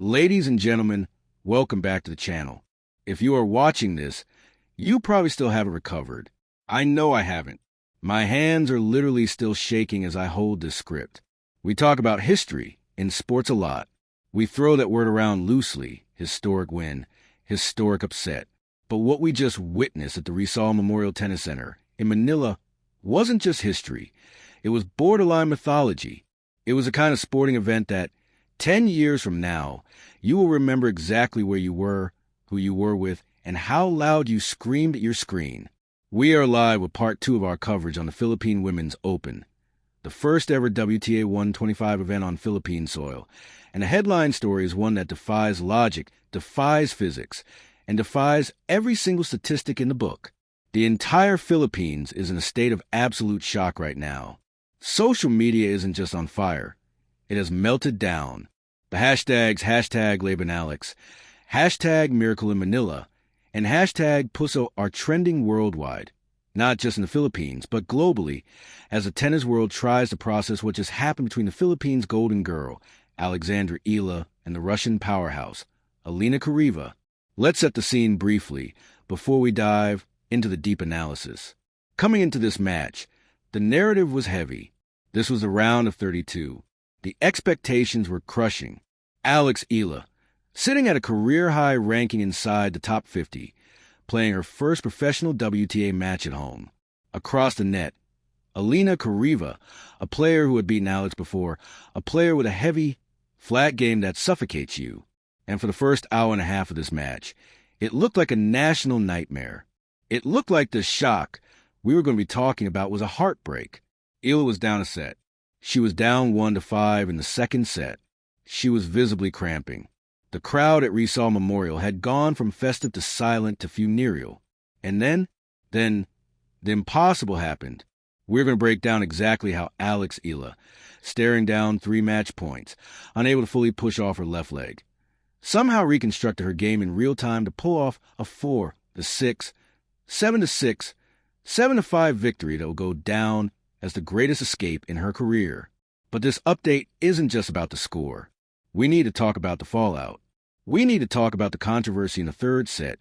Ladies and gentlemen, welcome back to the channel. If you are watching this, you probably still haven't recovered. I know I haven't. My hands are literally still shaking as I hold this script. We talk about history in sports a lot. We throw that word around loosely, historic win, historic upset. But what we just witnessed at the Rizal Memorial Tennis Center in Manila wasn't just history. It was borderline mythology. It was a kind of sporting event that 10 years from now, you will remember exactly where you were, who you were with, and how loud you screamed at your screen. We are live with part 2 of our coverage on the Philippine Women's Open, the first ever WTA 125 event on Philippine soil. And the headline story is one that defies logic, defies physics, and defies every single statistic in the book. The entire Philippines is in a state of absolute shock right now. Social media isn't just on fire. It has melted down. The hashtags #LabanAlex, #Miracle in Manila, and #Puso are trending worldwide, not just in the Philippines, but globally, as the tennis world tries to process what just happened between the Philippines' golden girl, Alexandra Eala, and the Russian powerhouse, Alina Charaeva. Let's set the scene briefly before we dive into the deep analysis. Coming into this match, the narrative was heavy. This was the round of 32. The expectations were crushing. Alex Eala, sitting at a career-high ranking inside the top 50, playing her first professional WTA match at home. Across the net, Alina Charaeva, a player who had beaten Alex before, a player with a heavy, flat game that suffocates you. And for the first hour and a half of this match, it looked like a national nightmare. It looked like the shock we were going to be talking about was a heartbreak. Eala was down a set. She was down 1-5 in the second set. She was visibly cramping. The crowd at Rizal Memorial had gone from festive to silent to funereal. And then the impossible happened. We're going to break down exactly how Alex Eala, staring down 3 match points, unable to fully push off her left leg, somehow reconstructed her game in real time to pull off a 4-6, 7-6, 7-5 victory that will go down as the greatest escape in her career. But this update isn't just about the score. We need to talk about the fallout. We need to talk about the controversy in the third set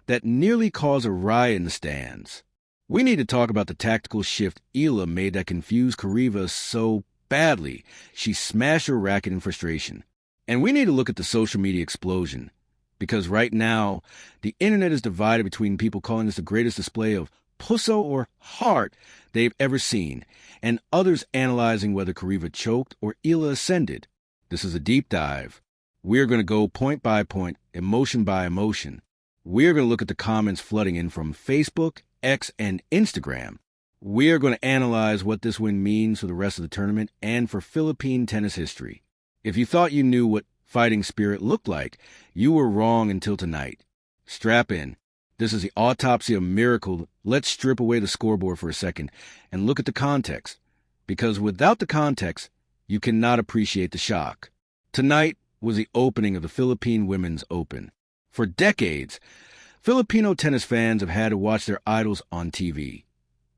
that nearly caused a riot in the stands. We need to talk about the tactical shift Eala made that confused Charaeva so badly she smashed her racket in frustration. And we need to look at the social media explosion, because right now, the internet is divided between people calling this the greatest display of puso or heart they've ever seen, and others analyzing whether Charaeva choked or Eala ascended. This is a deep dive. We're going to go point by point, emotion by emotion. We're going to look at the comments flooding in from Facebook, X, and Instagram. We are going to analyze what this win means for the rest of the tournament and for Philippine tennis history. If you thought you knew what fighting spirit looked like, you were wrong until tonight. Strap in. This is the autopsy of Miracle. Let's strip away the scoreboard for a second and look at the context, because without the context, you cannot appreciate the shock. Tonight was the opening of the Philippine Women's Open. For decades, Filipino tennis fans have had to watch their idols on TV.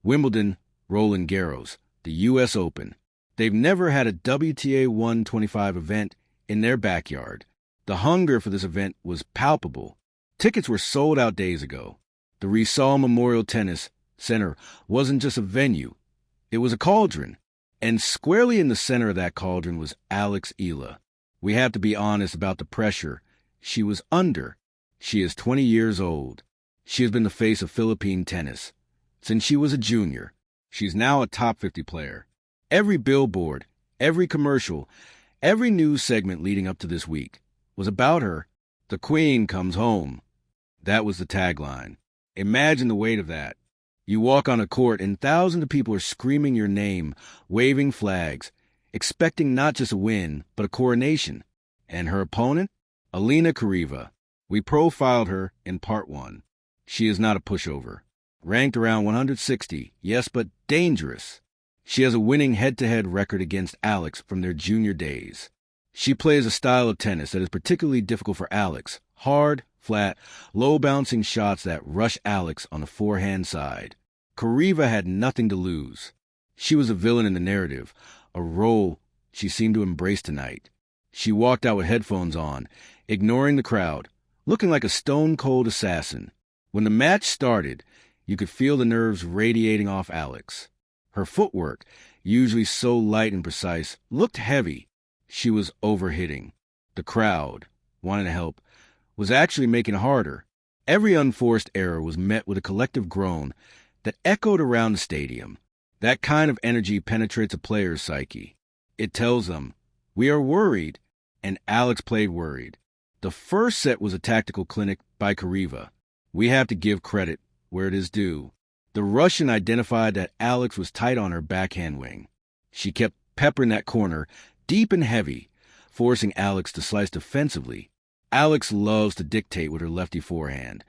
Wimbledon, Roland Garros, the U.S. Open. They've never had a WTA 125 event in their backyard. The hunger for this event was palpable. Tickets were sold out days ago. The Rizal Memorial Tennis Center wasn't just a venue. It was a cauldron. And squarely in the center of that cauldron was Alex Eala. We have to be honest about the pressure she was under. She is 20 years old. She has been the face of Philippine tennis since she was a junior. She's now a top 50 player. Every billboard, every commercial, every news segment leading up to this week was about her. The Queen comes home. That was the tagline. Imagine the weight of that. You walk on a court and thousands of people are screaming your name, waving flags, expecting not just a win, but a coronation. And her opponent? Alina Charaeva. We profiled her in part 1. She is not a pushover. Ranked around 160, yes, but dangerous. She has a winning head-to-head record against Alex from their junior days. She plays a style of tennis that is particularly difficult for Alex. Hard, flat, low-bouncing shots that rush Alex on the forehand side. Charaeva had nothing to lose. She was a villain in the narrative, a role she seemed to embrace tonight. She walked out with headphones on, ignoring the crowd, looking like a stone-cold assassin. When the match started, you could feel the nerves radiating off Alex. Her footwork, usually so light and precise, looked heavy. She was overhitting. The crowd, wanting to help, was actually making it harder. Every unforced error was met with a collective groan that echoed around the stadium. That kind of energy penetrates a player's psyche. It tells them, "We are worried," and Alex played worried. The first set was a tactical clinic by Charaeva. We have to give credit where it is due. The Russian identified that Alex was tight on her backhand wing. She kept peppering that corner deep and heavy, forcing Alex to slice defensively. Alex loves to dictate with her lefty forehand,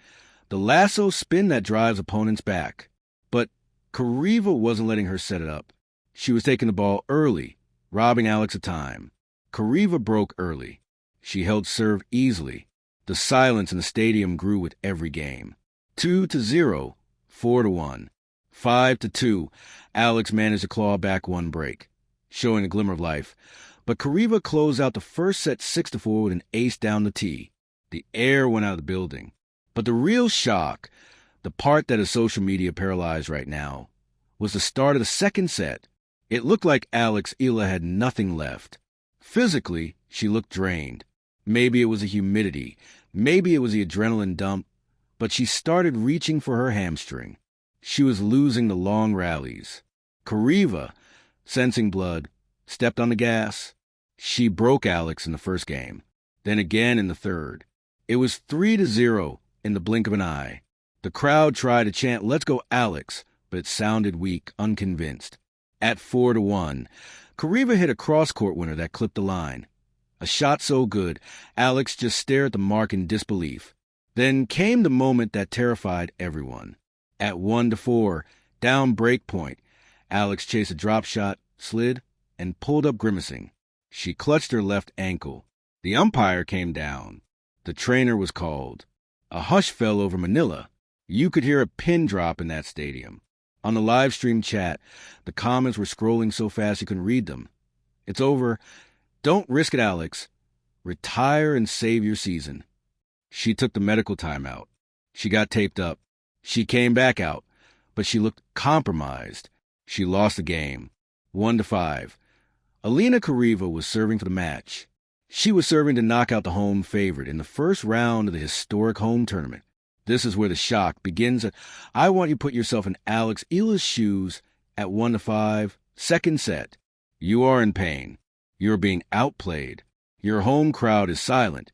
the lasso spin that drives opponents back. But Charaeva wasn't letting her set it up. She was taking the ball early, robbing Alex of time. Charaeva broke early. She held serve easily. The silence in the stadium grew with every game. 2-0, 4-1, 5-2. Alex managed to claw back one break, showing a glimmer of life. But Charaeva closed out the first set 6-4 with an ace down the tee. The air went out of the building. But the real shock, the part that is social media paralyzed right now, was the start of the second set. It looked like Alexandra Eala had nothing left. Physically, she looked drained. Maybe it was the humidity. Maybe it was the adrenaline dump. But she started reaching for her hamstring. She was losing the long rallies. Charaeva, sensing blood, stepped on the gas. She broke Alex in the first game, then again in the third. It was 3-0 in the blink of an eye. The crowd tried to chant, "Let's go, Alex," but it sounded weak, unconvinced. At 4-1, Charaeva hit a cross-court winner that clipped the line. A shot so good, Alex just stared at the mark in disbelief. Then came the moment that terrified everyone. At 1-4, down break point, Alex chased a drop shot, slid, and pulled up grimacing. She clutched her left ankle. The umpire came down. The trainer was called. A hush fell over Manila. You could hear a pin drop in that stadium. On the live stream chat, the comments were scrolling so fast you couldn't read them. "It's over. Don't risk it, Alex. Retire and save your season." She took the medical timeout. She got taped up. She came back out, but she looked compromised. She lost the game, 1-5. Alina Charaeva was serving for the match. She was serving to knock out the home favorite in the first round of the historic home tournament. This is where the shock begins. I want you to put yourself in Alexandra Eala's shoes at 1-5, second set. You are in pain. You are being outplayed. Your home crowd is silent,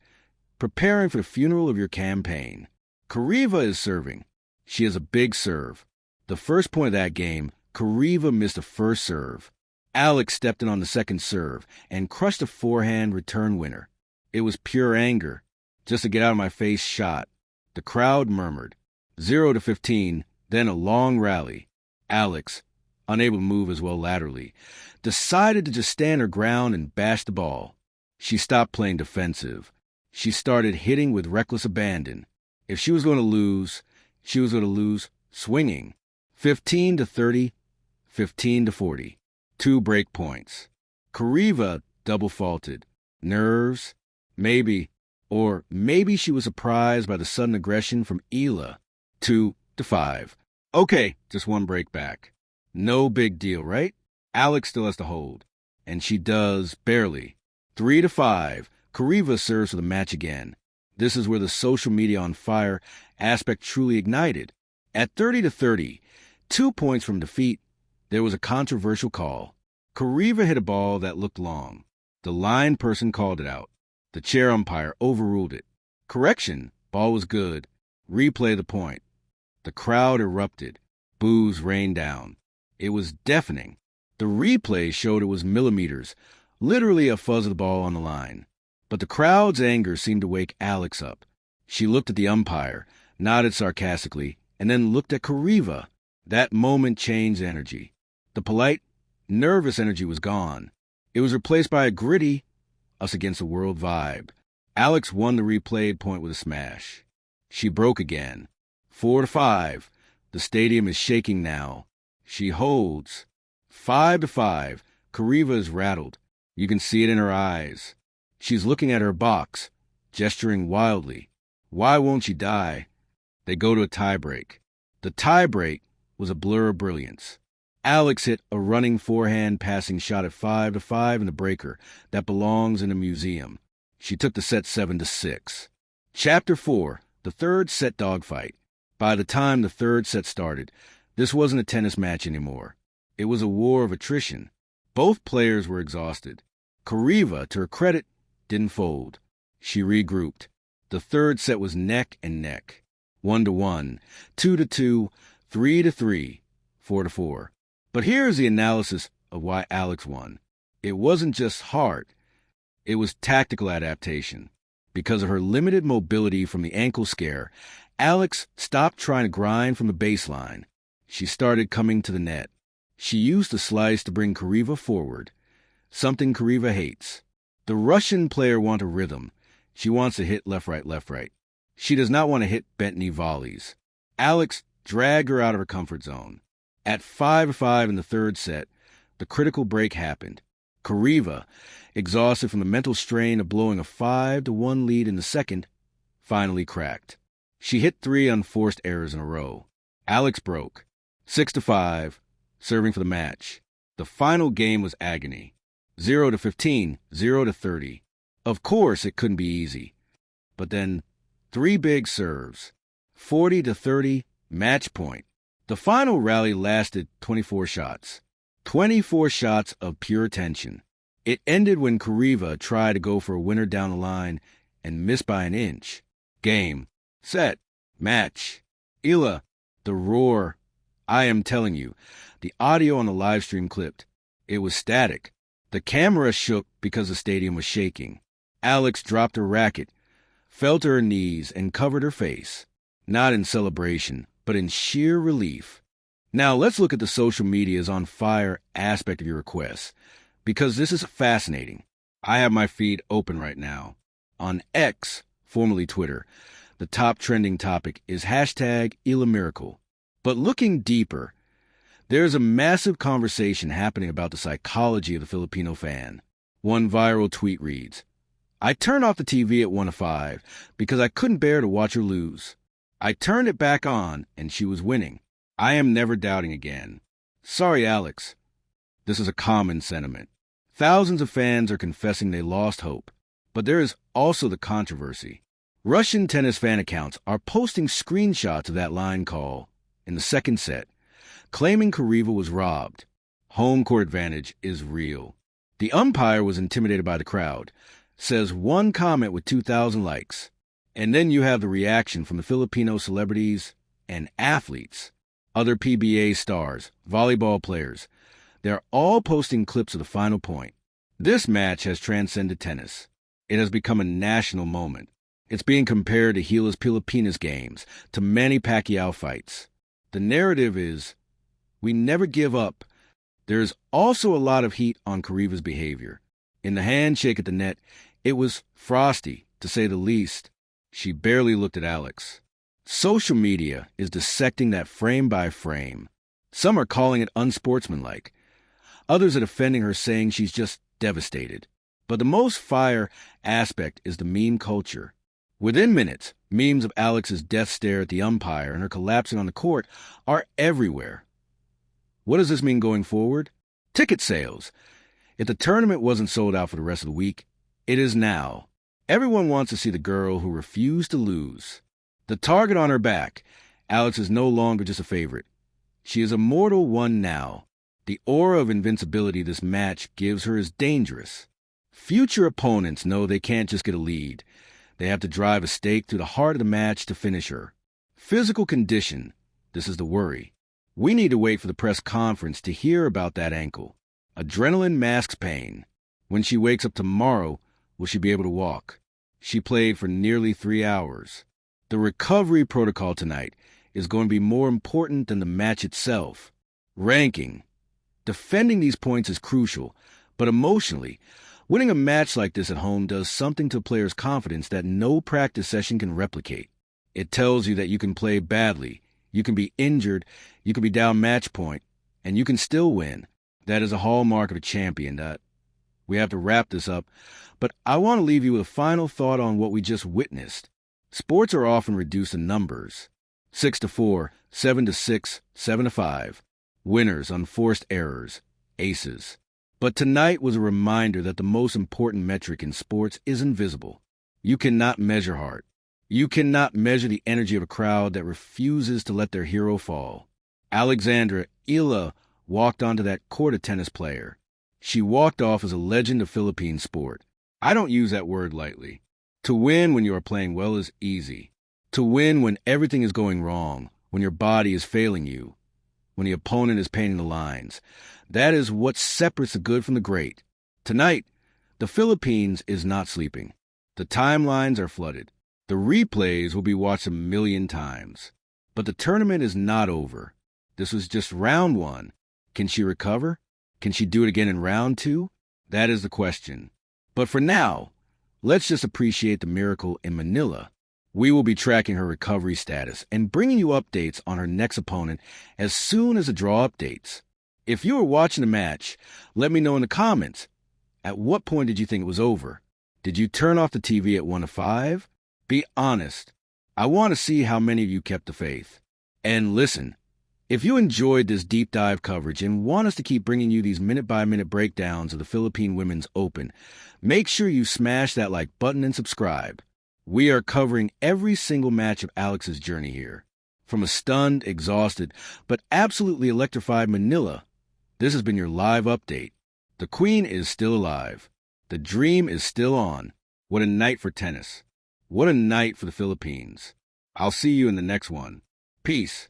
preparing for the funeral of your campaign. Charaeva is serving. She has a big serve. The first point of that game, Charaeva missed the first serve. Alex stepped in on the second serve and crushed a forehand return winner. It was pure anger. Just a get-out-of-my-face shot. The crowd murmured. 0-15, then a long rally. Alex, unable to move as well laterally, decided to just stand her ground and bash the ball. She stopped playing defensive. She started hitting with reckless abandon. If she was going to lose, she was going to lose swinging. 15-30, 15-40. 2 break points. Charaeva double faulted. Nerves? Maybe. Or maybe she was surprised by the sudden aggression from Eala. 2-5. Okay, just 1 break back. No big deal, right? Alex still has to hold. And she does, barely. 3-5. Charaeva serves for the match again. This is where the social media on fire aspect truly ignited. At 30-30, 2 points from defeat, there was a controversial call. Charaeva hit a ball that looked long. The line person called it out. The chair umpire overruled it. Correction, ball was good. Replay the point. The crowd erupted. Boos rained down. It was deafening. The replay showed it was millimeters, literally a fuzz of the ball on the line. But the crowd's anger seemed to wake Alex up. She looked at the umpire, nodded sarcastically, and then looked at Charaeva. That moment changed energy. The polite, nervous energy was gone. It was replaced by a gritty, us against the world vibe. Alex won the replayed point with a smash. She broke again. 4-5. The stadium is shaking now. She holds. 5-5. Charaeva is rattled. You can see it in her eyes. She's looking at her box, gesturing wildly. Why won't she die? They go to a tiebreak. The tiebreak was a blur of brilliance. Alex hit a running forehand passing shot at 5-5 in the breaker that belongs in a museum. She took the set 7-6. Chapter 4, the third set dogfight. By the time the third set started, this wasn't a tennis match anymore. It was a war of attrition. Both players were exhausted. Charaeva, to her credit, didn't fold. She regrouped. The third set was neck and neck. 1-1, 2-2, 3-3, 4-4. But here's the analysis of why Alex won. It wasn't just heart. It was tactical adaptation. Because of her limited mobility from the ankle scare, Alex stopped trying to grind from the baseline. She started coming to the net. She used the slice to bring Charaeva forward, something Charaeva hates. The Russian player wants a rhythm. She wants to hit left, right, left, right. She does not want to hit bent knee volleys. Alex dragged her out of her comfort zone. At 5-5 in the third set, the critical break happened. Charaeva, exhausted from the mental strain of blowing a 5-1 lead in the second, finally cracked. She hit 3 unforced errors in a row. Alex broke. 6-5, serving for the match. The final game was agony. 0-15, 0-30. Of course, it couldn't be easy. But then, 3 big serves. 40-30, match point. The final rally lasted 24 shots. 24 shots of pure tension. It ended when Charaeva tried to go for a winner down the line and missed by an inch. Game. Set. Match. Eala. The roar. I am telling you, the audio on the live stream clipped. It was static. The camera shook because the stadium was shaking. Alex dropped her racket, fell to her knees, and covered her face. Not in celebration, but in sheer relief. Now let's look at the social media's on fire aspect of your requests, because this is fascinating. I have my feed open right now. On X, formerly Twitter, the top trending topic is #EalaMiracle. But looking deeper, there's a massive conversation happening about the psychology of the Filipino fan. One viral tweet reads, I turned off the TV at 1-5 because I couldn't bear to watch her lose. I turned it back on and she was winning. I am never doubting again. Sorry, Alex. This is a common sentiment. Thousands of fans are confessing they lost hope. But there is also the controversy. Russian tennis fan accounts are posting screenshots of that line call in the second set, claiming Charaeva was robbed. Home court advantage is real. The umpire was intimidated by the crowd, says one comment with 2,000 likes. And then you have the reaction from the Filipino celebrities and athletes, other PBA stars, volleyball players. They're all posting clips of the final point. This match has transcended tennis. It has become a national moment. It's being compared to Gila's Pilipinas games, to Manny Pacquiao fights. The narrative is, we never give up. There's also a lot of heat on Charaeva's behavior. In the handshake at the net, it was frosty, to say the least. She barely looked at Alex. Social media is dissecting that frame by frame. Some are calling it unsportsmanlike. Others are defending her, saying she's just devastated. But the most fire aspect is the meme culture. Within minutes, memes of Alex's death stare at the umpire and her collapsing on the court are everywhere. What does this mean going forward? Ticket sales. If the tournament wasn't sold out for the rest of the week, it is now. Everyone wants to see the girl who refused to lose. The target on her back, Alex is no longer just a favorite. She is a mortal one now. The aura of invincibility this match gives her is dangerous. Future opponents know they can't just get a lead. They have to drive a stake through the heart of the match to finish her. Physical condition, this is the worry. We need to wait for the press conference to hear about that ankle. Adrenaline masks pain. When she wakes up tomorrow, will she be able to walk? She played for nearly 3 hours. The recovery protocol tonight is going to be more important than the match itself. Ranking. Defending these points is crucial, but emotionally, winning a match like this at home does something to a player's confidence that no practice session can replicate. It tells you that you can play badly, you can be injured, you can be down match point, and you can still win. That is a hallmark of a champion. We have to wrap this up, but I want to leave you with a final thought on what we just witnessed. Sports are often reduced to numbers. 6-4, 7-6, 7-5. Winners, unforced errors, aces. But tonight was a reminder that the most important metric in sports is invisible. You cannot measure heart. You cannot measure the energy of a crowd that refuses to let their hero fall. Alexandra Eala walked onto that court a tennis player. She walked off as a legend of Philippine sport. I don't use that word lightly. To win when you are playing well is easy. To win when everything is going wrong, when your body is failing you, when the opponent is painting the lines. That is what separates the good from the great. Tonight, the Philippines is not sleeping. The timelines are flooded. The replays will be watched 1,000,000 times. But the tournament is not over. This was just round 1. Can she recover? Can she do it again in round 2? That is the question. But for now, let's just appreciate the miracle in Manila. We will be tracking her recovery status and bringing you updates on her next opponent as soon as the draw updates. If you were watching the match, let me know in the comments. At what point did you think it was over? Did you turn off the TV at 1-5? Be honest. I want to see how many of you kept the faith. And listen, if you enjoyed this deep dive coverage and want us to keep bringing you these minute-by-minute breakdowns of the Philippine Women's Open, make sure you smash that like button and subscribe. We are covering every single match of Alex's journey here. From a stunned, exhausted, but absolutely electrified Manila, this has been your live update. The Queen is still alive. The dream is still on. What a night for tennis. What a night for the Philippines. I'll see you in the next one. Peace.